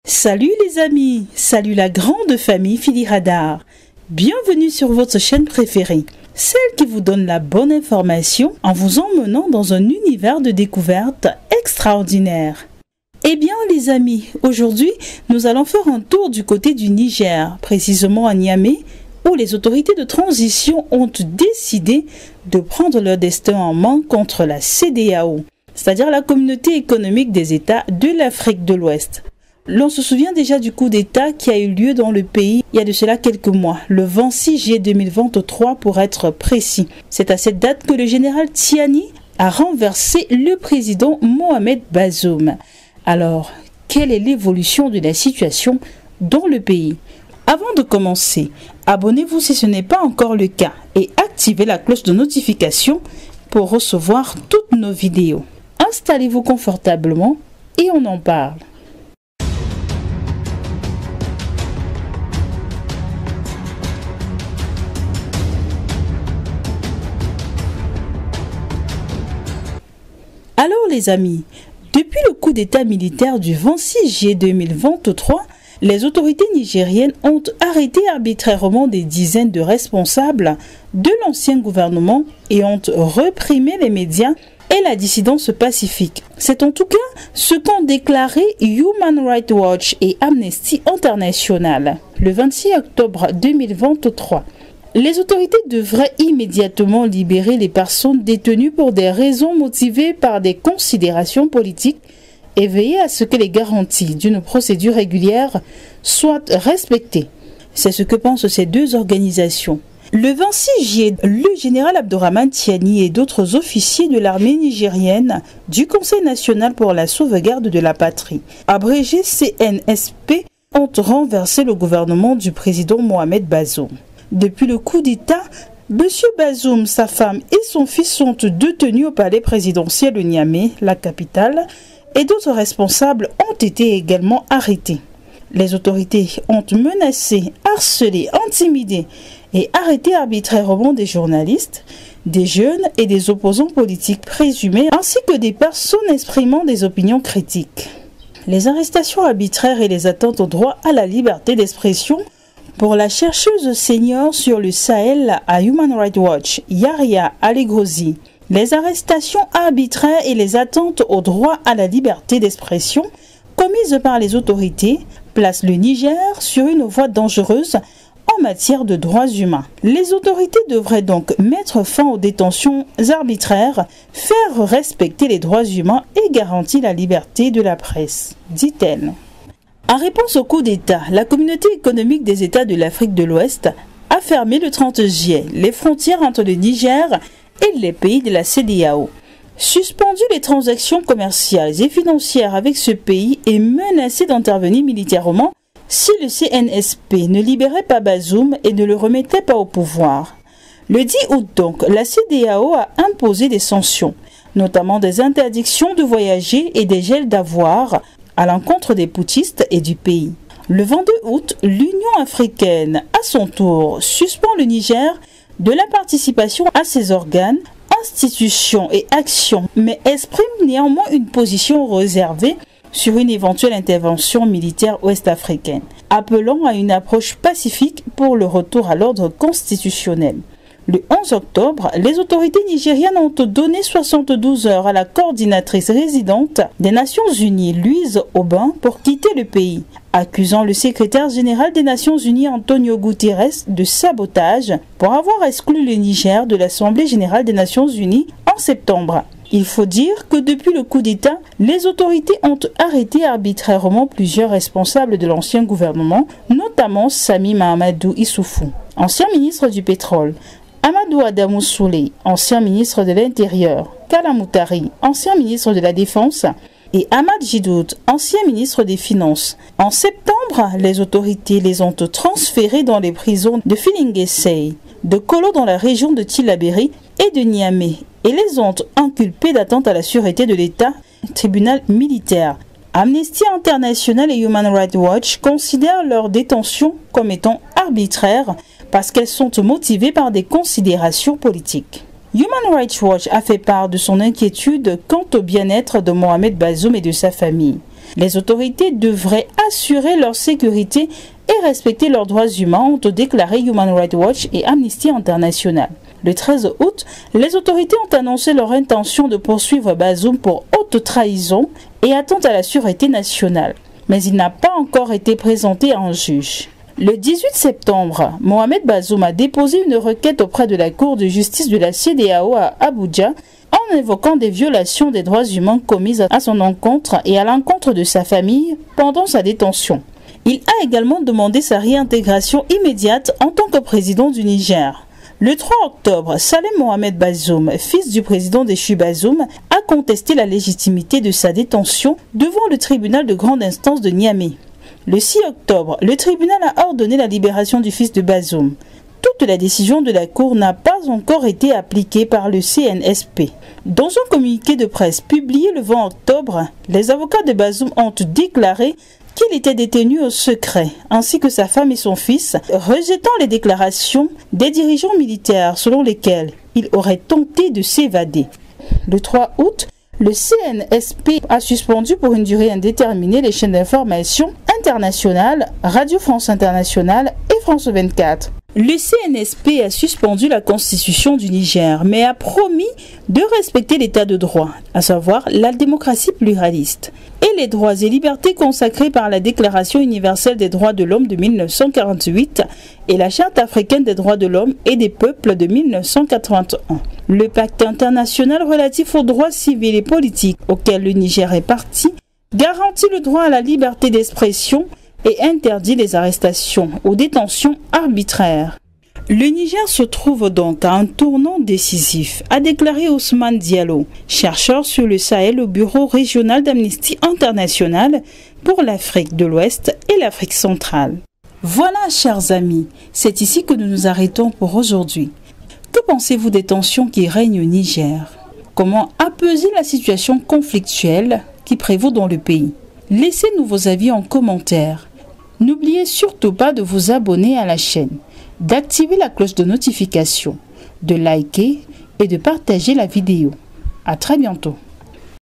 Salut les amis, salut la grande famille Fili Radar. Bienvenue sur votre chaîne préférée, celle qui vous donne la bonne information en vous emmenant dans un univers de découvertes extraordinaires. Eh bien les amis, aujourd'hui nous allons faire un tour du côté du Niger, précisément à Niamey, où les autorités de transition ont décidé de prendre leur destin en main contre la CEDEAO, c'est-à-dire la Communauté économique des États de l'Afrique de l'Ouest. L'on se souvient déjà du coup d'État qui a eu lieu dans le pays il y a de cela quelques mois, le 26 juillet 2023 pour être précis. C'est à cette date que le général Tiani a renversé le président Mohamed Bazoum. Alors, quelle est l'évolution de la situation dans le pays? Avant de commencer, abonnez-vous si ce n'est pas encore le cas et activez la cloche de notification pour recevoir toutes nos vidéos. Installez-vous confortablement et on en parle. Alors les amis, depuis le coup d'état militaire du 26 juillet 2023, les autorités nigériennes ont arrêté arbitrairement des dizaines de responsables de l'ancien gouvernement et ont reprimé les médias et la dissidence pacifique. C'est en tout cas ce qu'ont déclaré Human Rights Watch et Amnesty International le 26 octobre 2023. Les autorités devraient immédiatement libérer les personnes détenues pour des raisons motivées par des considérations politiques et veiller à ce que les garanties d'une procédure régulière soient respectées. C'est ce que pensent ces deux organisations. Le 26 juillet, le général Abdourahmane Tiani et d'autres officiers de l'armée nigérienne du Conseil national pour la sauvegarde de la patrie, abrégé CNSP, ont renversé le gouvernement du président Mohamed Bazoum. Depuis le coup d'État, M. Bazoum, sa femme et son fils sont détenus au palais présidentiel de Niamey, la capitale, et d'autres responsables ont été également arrêtés. Les autorités ont menacé, harcelé, intimidé et arrêté arbitrairement des journalistes, des jeunes et des opposants politiques présumés, ainsi que des personnes exprimant des opinions critiques. Les arrestations arbitraires et les atteintes au droit à la liberté d'expression pour la chercheuse senior sur le Sahel à Human Rights Watch, Yaria Alegrozi, les arrestations arbitraires et les atteintes au droit à la liberté d'expression commises par les autorités placent le Niger sur une voie dangereuse en matière de droits humains. Les autorités devraient donc mettre fin aux détentions arbitraires, faire respecter les droits humains et garantir la liberté de la presse, dit-elle. En réponse au coup d'État, la Communauté économique des États de l'Afrique de l'Ouest a fermé le 30 juillet les frontières entre le Niger et les pays de la CEDEAO, suspendu les transactions commerciales et financières avec ce pays et menacé d'intervenir militairement si le CNSP ne libérait pas Bazoum et ne le remettait pas au pouvoir. Le 10 août donc, la CEDEAO a imposé des sanctions, notamment des interdictions de voyager et des gels d'avoirs à l'encontre des putschistes et du pays. Le 22 août, l'Union africaine, à son tour, suspend le Niger de la participation à ses organes, institutions et actions, mais exprime néanmoins une position réservée sur une éventuelle intervention militaire ouest-africaine, appelant à une approche pacifique pour le retour à l'ordre constitutionnel. Le 11 octobre, les autorités nigériennes ont donné 72 heures à la coordinatrice résidente des Nations Unies, Louise Aubin, pour quitter le pays, accusant le secrétaire général des Nations Unies, Antonio Guterres, de sabotage pour avoir exclu le Niger de l'Assemblée générale des Nations Unies en septembre. Il faut dire que depuis le coup d'État, les autorités ont arrêté arbitrairement plusieurs responsables de l'ancien gouvernement, notamment Sami Mahamadou Issoufou, ancien ministre du pétrole, Amadou Adamou Souley, ancien ministre de l'Intérieur, Kala Moutari, ancien ministre de la Défense, et Ahmad Jidoud, ancien ministre des Finances. En septembre, les autorités les ont transférés dans les prisons de Filingué-Sey, de Kolo dans la région de Tillabéri et de Niamey, et les ont inculpés d'atteinte à la sûreté de l'État, tribunal militaire. Amnesty International et Human Rights Watch considèrent leur détention comme étant arbitraire parce qu'elles sont motivées par des considérations politiques. Human Rights Watch a fait part de son inquiétude quant au bien-être de Mohamed Bazoum et de sa famille. Les autorités devraient assurer leur sécurité et respecter leurs droits humains, ont déclaré Human Rights Watch et Amnesty International. Le 13 août, les autorités ont annoncé leur intention de poursuivre Bazoum pour haute trahison et atteinte à la sûreté nationale. Mais il n'a pas encore été présenté à un juge. Le 18 septembre, Mohamed Bazoum a déposé une requête auprès de la Cour de justice de la CEDEAO à Abuja en évoquant des violations des droits humains commises à son encontre et à l'encontre de sa famille pendant sa détention. Il a également demandé sa réintégration immédiate en tant que président du Niger. Le 3 octobre, Salem Mohamed Bazoum, fils du président déchu Bazoum, a contesté la légitimité de sa détention devant le tribunal de grande instance de Niamey. Le 6 octobre, le tribunal a ordonné la libération du fils de Bazoum. Toute la décision de la Cour n'a pas encore été appliquée par le CNSP. Dans un communiqué de presse publié le 20 octobre, les avocats de Bazoum ont déclaré qu'il était détenu au secret, ainsi que sa femme et son fils, rejetant les déclarations des dirigeants militaires selon lesquels il aurait tenté de s'évader. Le 3 août, le CNSP a suspendu pour une durée indéterminée les chaînes d'information internationales, Radio France Internationale et France 24. Le CNSP a suspendu la constitution du Niger, mais a promis de respecter l'état de droit, à savoir la démocratie pluraliste, et les droits et libertés consacrés par la Déclaration universelle des droits de l'homme de 1948 et la Charte africaine des droits de l'homme et des peuples de 1981. Le pacte international relatif aux droits civils et politiques auquel le Niger est partie garantit le droit à la liberté d'expression et interdit les arrestations ou détentions arbitraires. Le Niger se trouve donc à un tournant décisif, a déclaré Ousmane Diallo, chercheur sur le Sahel au bureau régional d'Amnesty International pour l'Afrique de l'Ouest et l'Afrique centrale. Voilà, chers amis, c'est ici que nous nous arrêtons pour aujourd'hui. Que pensez-vous des tensions qui règnent au Niger? Comment apaiser la situation conflictuelle qui prévaut dans le pays? Laissez-nous vos avis en commentaire. N'oubliez surtout pas de vous abonner à la chaîne, d'activer la cloche de notification, de liker et de partager la vidéo. À très bientôt.